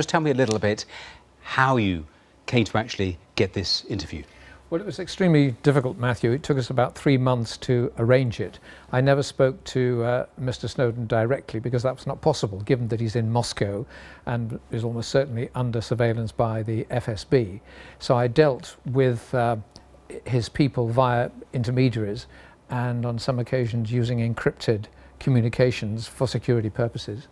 Just tell me a little bit how you came to actually get this interview. Well, it was extremely difficult, Matthew. It took us about 3 months to arrange it. I never spoke to Mr. Snowden directly because that was not possible, given that he's in Moscow and is almost certainly under surveillance by the FSB. So I dealt with his people via intermediaries and on some occasions using encrypted communications for security purposes.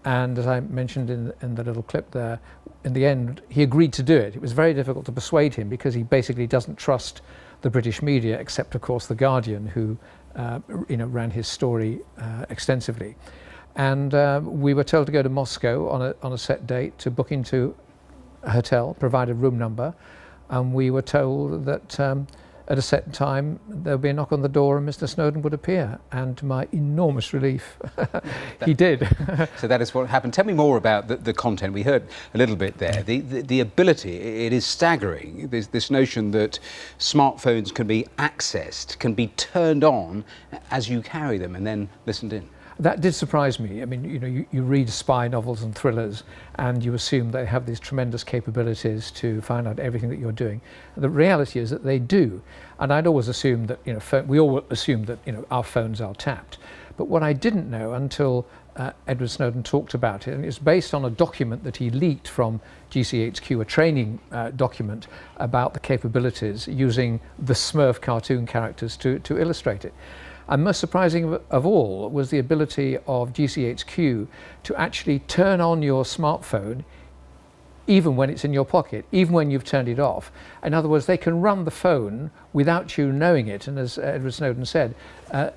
And as I mentioned in the little clip there, in the end, he agreed to do it. It was very difficult to persuade him because he basically doesn't trust the British media, except, of course, The Guardian, who ran his story extensively. And we were told to go to Moscow on a set date to book into a hotel, provide a room number, and we were told that at a set time there would be a knock on the door and Mr. Snowden would appear, and to my enormous relief he did. So that is what happened. Tell me more about the content. We heard a little bit there. The ability, it is staggering. There's this notion that smartphones can be accessed, can be turned on as you carry them and then listened in. That did surprise me. I mean, you read spy novels and thrillers and you assume they have these tremendous capabilities to find out everything that you're doing. The reality is that they do. And I'd always assumed that, we all assumed that, our phones are tapped. But what I didn't know until Edward Snowden talked about it, and it's based on a document that he leaked from GCHQ, a training document about the capabilities using the Smurf cartoon characters to illustrate it. And most surprising of all was the ability of GCHQ to actually turn on your smartphone even when it's in your pocket, even when you've turned it off. In other words, they can run the phone without you knowing it. And as Edward Snowden said,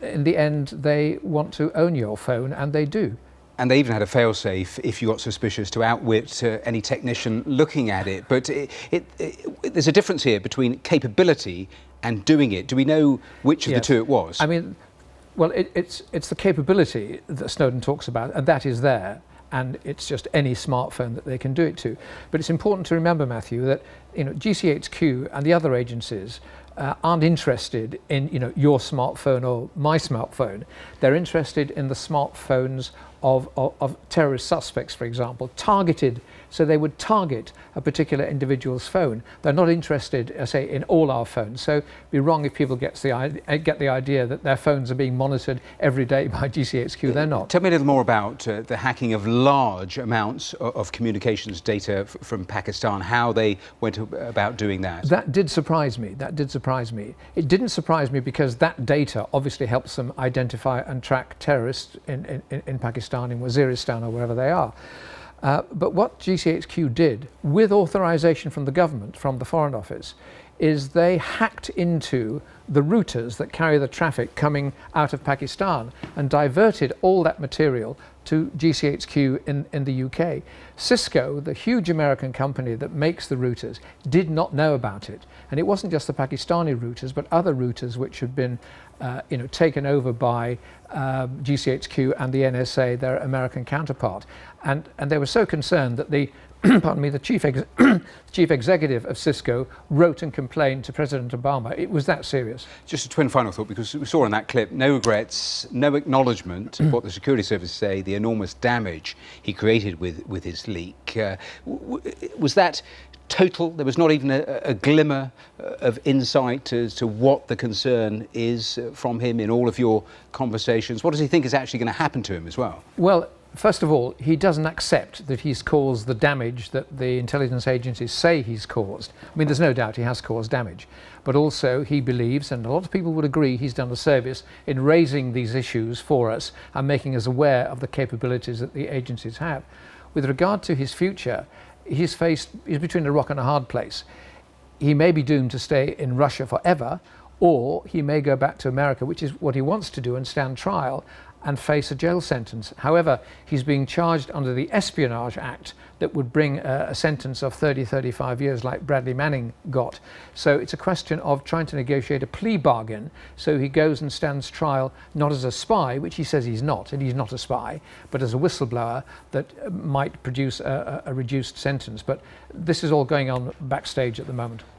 in the end, they want to own your phone, and they do. And they even had a fail-safe if you got suspicious to outwit any technician looking at it. But there's a difference here between capability and doing it. Do we know which of the two it was? I mean, well, it's the capability that Snowden talks about, and that is there. And it's just any smartphone that they can do it to. But it's important to remember, Matthew, that GCHQ and the other agencies aren't interested in your smartphone or my smartphone. They're interested in the smartphones of terrorist suspects, for example, targeted. So they would target a particular individual's phone. They're not interested, say, in all our phones. So it'd be wrong if people get the idea that their phones are being monitored every day by GCHQ. They're not. Tell me a little more about the hacking of large amounts of communications data from Pakistan, how they went about doing that. That did surprise me. That did surprise me. It didn't surprise me because that data obviously helps them identify and track terrorists in Pakistan, in Waziristan, or wherever they are. But what GCHQ did, with authorization from the government, from the Foreign Office, is they hacked into the routers that carry the traffic coming out of Pakistan and diverted all that material to GCHQ in the UK. Cisco, the huge American company that makes the routers, did not know about it. And it wasn't just the Pakistani routers, but other routers which had been taken over by GCHQ and the NSA, their American counterpart. And they were so concerned that the pardon me, the chief executive of Cisco wrote and complained to President Obama. It was that serious. Just a twin final thought, because we saw in that clip no regrets, no acknowledgement of what the security services say, the enormous damage he created with his leak. Was that total? There was not even a glimmer of insight as to what the concern is from him in all of your conversations? What does he think is actually going to happen to him as well? Well, first of all, he doesn't accept that he's caused the damage that the intelligence agencies say he's caused. I mean, there's no doubt he has caused damage. But also he believes, and a lot of people would agree, he's done a service in raising these issues for us and making us aware of the capabilities that the agencies have. With regard to his future, he's between a rock and a hard place. He may be doomed to stay in Russia forever, or he may go back to America, which is what he wants to do, and stand trial and face a jail sentence. However, he's being charged under the Espionage Act that would bring a sentence of 35 years like Bradley Manning got. So it's a question of trying to negotiate a plea bargain so he goes and stands trial not as a spy, which he says he's not, and he's not a spy, but as a whistleblower that might produce a reduced sentence. But this is all going on backstage at the moment.